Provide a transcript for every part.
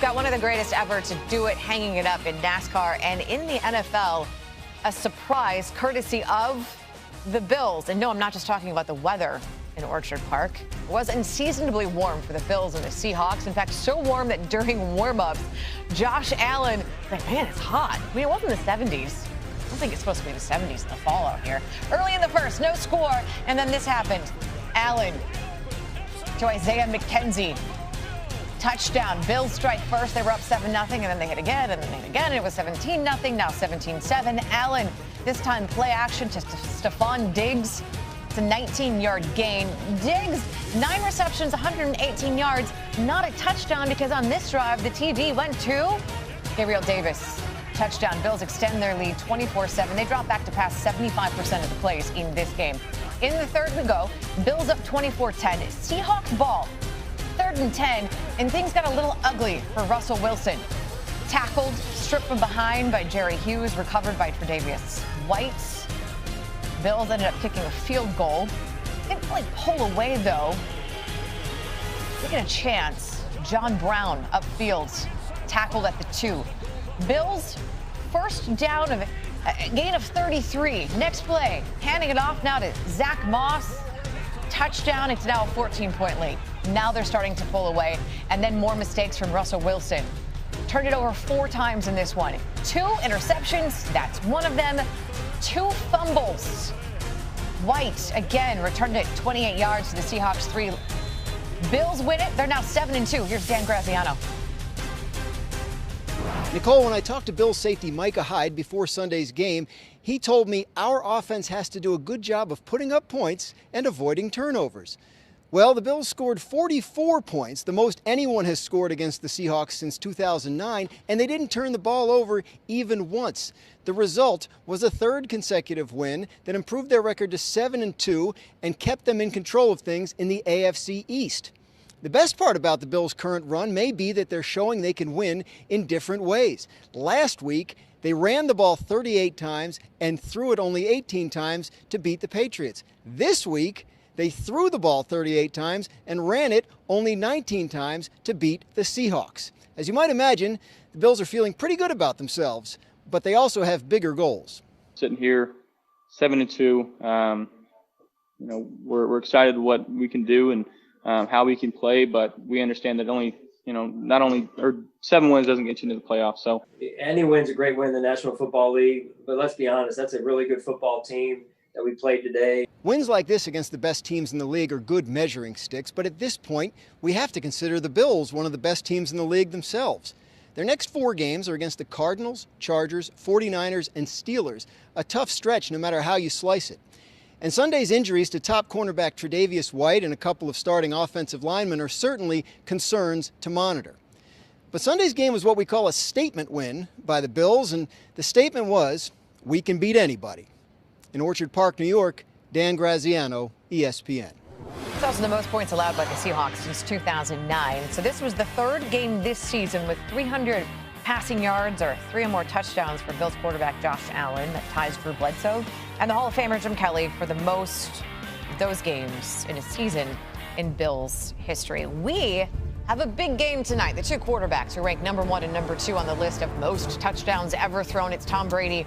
Got one of the greatest ever to do it, hanging it up in NASCAR and in the NFL. A surprise courtesy of the Bills. And no, I'm not just talking about the weather in Orchard Park. It was unseasonably warm for the Bills and the Seahawks. In fact, so warm that during warm-ups, Josh Allen was like, man, it's hot. I mean, it wasn't the 70s. I don't think it's supposed to be the 70s in the fall out here. Early in the first, no score, and then this happened. Allen to Isaiah McKenzie. Touchdown. Bills strike first. They were up 7-0, and then they hit again, and then they hit again, and it was 17-0, now 17-7. Allen, this time play action to Stephon Diggs. It's a 19-yard gain. Diggs, 9 receptions, 118 yards. Not a touchdown because on this drive, the TD went to Gabriel Davis. Touchdown. Bills extend their lead 24-7. They drop back to pass 75% of the plays in this game. In the third we go. Bills up 24-10. Seahawks ball. 3rd and 10, and things got a little ugly for Russell Wilson. Tackled, stripped from behind by Jerry Hughes, recovered by Tre'Davious White. Bills ended up kicking a field goal. Didn't really pull away, though. Taking a chance. John Brown upfield, tackled at the 2. Bills, first down of a gain of 33. Next play, handing it off now to Zach Moss. Touchdown. It's now a 14-point lead. Now they're starting to pull away, and then more mistakes from Russell Wilson. Turned it over 4 times in this one. 2 interceptions, that's one of them. 2 fumbles. White, again, returned it 28 yards to the Seahawks 3. Bills win it. They're now 7-2. Here's Dan Graziano. Nicole, when I talked to Bills safety Micah Hyde before Sunday's game, he told me our offense has to do a good job of putting up points and avoiding turnovers. Well, the Bills scored 44 points, the most anyone has scored against the Seahawks since 2009, and they didn't turn the ball over even once. The result was a 3rd consecutive win that improved their record to 7-2 and kept them in control of things in the AFC East. The best part about the Bills' current run may be that they're showing they can win in different ways. Last week, they ran the ball 38 times and threw it only 18 times to beat the Patriots. This week, they threw the ball 38 times and ran it only 19 times to beat the Seahawks. As you might imagine, the Bills are feeling pretty good about themselves, but they also have bigger goals. Sitting here, 7-2, we're excited what we can do and how we can play, but we understand that not only 7 wins doesn't get you into the playoffs. So any win's a great win in the National Football League, but let's be honest, that's a really good football team that we played today. Wins like this against the best teams in the league are good measuring sticks, but at this point, we have to consider the Bills one of the best teams in the league themselves. Their next 4 games are against the Cardinals, Chargers, 49ers, and Steelers, a tough stretch no matter how you slice it. And Sunday's injuries to top cornerback Tre'Davious White and a couple of starting offensive linemen are certainly concerns to monitor. But Sunday's game was what we call a statement win by the Bills, and the statement was, we can beat anybody. In Orchard Park, New York, Dan Graziano, ESPN. It's also the most points allowed by the Seahawks since 2009. So this was the 3rd game this season with 300 passing yards or 3 or more touchdowns for Bills quarterback Josh Allen. That ties Drew Bledsoe and the Hall of Famer Jim Kelly for the most of those games in a season in Bills history. We have a big game tonight. The 2 quarterbacks who rank number 1 and number 2 on the list of most touchdowns ever thrown. It's Tom Brady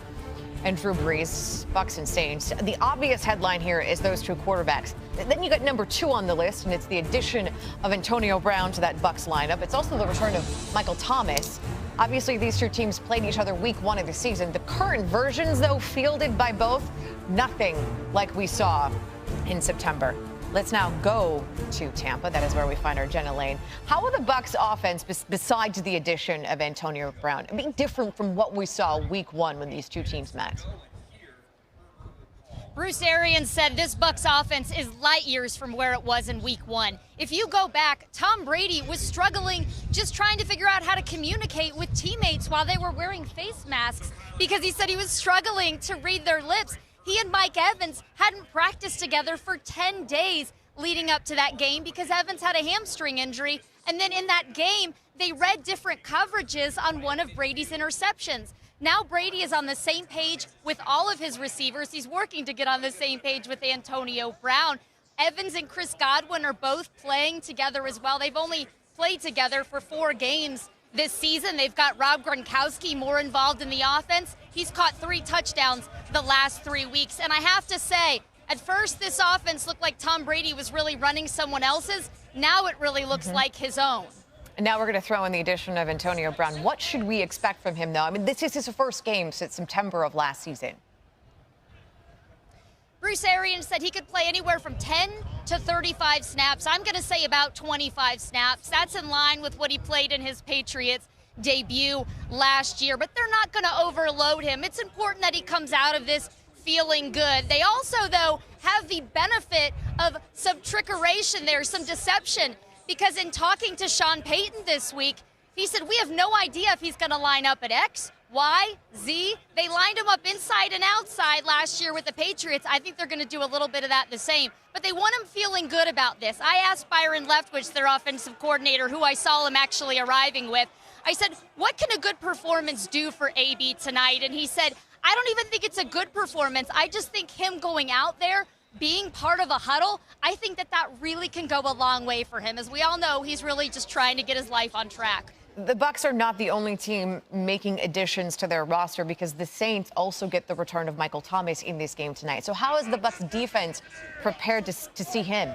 and Drew Brees, Bucs and Saints. The obvious headline here is those 2 quarterbacks. Then you got number 2 on the list, and it's the addition of Antonio Brown to that Bucs lineup. It's also the return of Michael Thomas. Obviously, these 2 teams played each other week 1 of the season. The current versions, though, fielded by both, nothing like we saw in September. Let's now go to Tampa. That is where we find our Jenna Lane. How will the Bucs offense, besides the addition of Antonio Brown, be different from what we saw week 1 when these 2 teams met? Bruce Arians said this Bucs offense is light years from where it was in week 1. If you go back, Tom Brady was struggling just trying to figure out how to communicate with teammates while they were wearing face masks because he said he was struggling to read their lips. He and Mike Evans hadn't practiced together for 10 days leading up to that game because Evans had a hamstring injury. And then in that game, they read different coverages on one of Brady's interceptions. Now Brady is on the same page with all of his receivers. He's working to get on the same page with Antonio Brown. Evans and Chris Godwin are both playing together as well. They've only played together for 4 games this season. They've got Rob Gronkowski more involved in the offense. He's caught 3 touchdowns the last 3 weeks. And I have to say, at first this offense looked like Tom Brady was really running someone else's. Now it really looks like his own. And now we're going to throw in the addition of Antonio Brown. What should we expect from him, though? I mean, this is his first game since September of last season. Bruce Arians said he could play anywhere from 10 to 35 snaps. I'm going to say about 25 snaps. That's in line with what he played in his Patriots debut last year. But they're not going to overload him. It's important that he comes out of this feeling good. They also, though, have the benefit of some trickeration there, some deception. Because in talking to Sean Payton this week, he said, we have no idea if he's going to line up at X, Y, Z. They lined him up inside and outside last year with the Patriots. I think they're going to do a little bit of that the same. But they want him feeling good about this. I asked Byron Leftwich, their offensive coordinator, who I saw him actually arriving with. I said, what can a good performance do for AB tonight? And he said, I don't even think it's a good performance. I just think him going out there, being part of a huddle, I think that really can go a long way for him. As we all know, he's really just trying to get his life on track. The Bucs are not the only team making additions to their roster because the Saints also get the return of Michael Thomas in this game tonight. So how is the Bucs defense prepared to see him?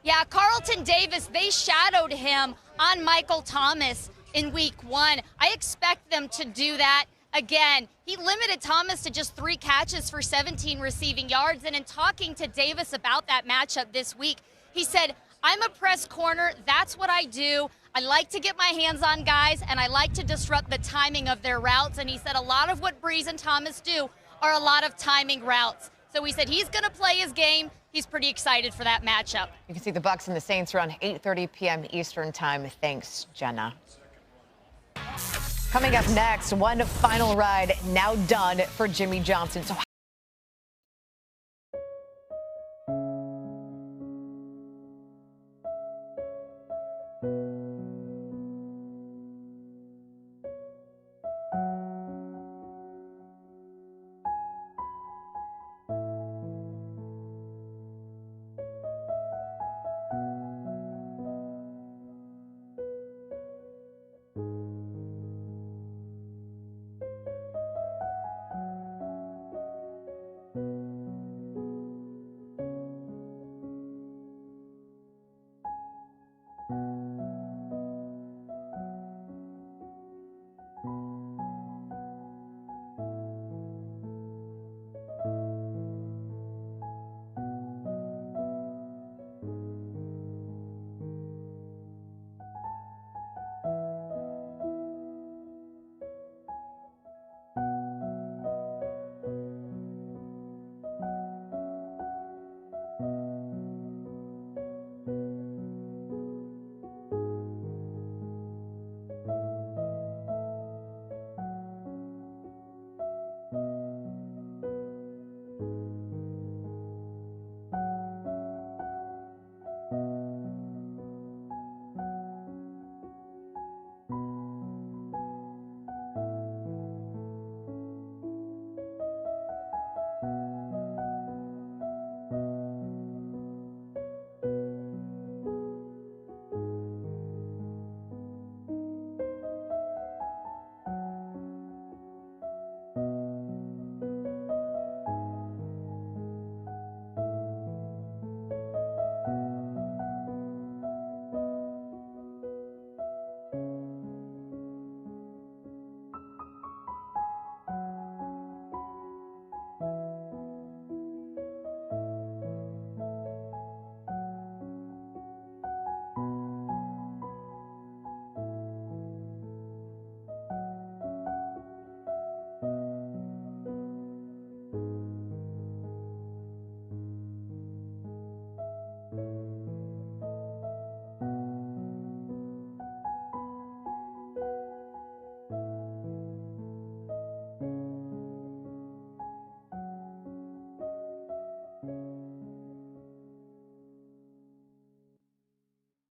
Yeah, Carlton Davis, they shadowed him on Michael Thomas in week 1. I expect them to do that again. He limited Thomas to just 3 catches for 17 receiving yards. And in talking to Davis about that matchup this week, he said, I'm a press corner. That's what I do. I like to get my hands on guys, and I like to disrupt the timing of their routes. And he said a lot of what Breeze and Thomas do are a lot of timing routes. So he said he's going to play his game. He's pretty excited for that matchup. You can see the Bucs and the Saints around 8:30 p.m. Eastern time. Thanks, Jenna. Coming up next, one final ride now done for Jimmy Johnson. So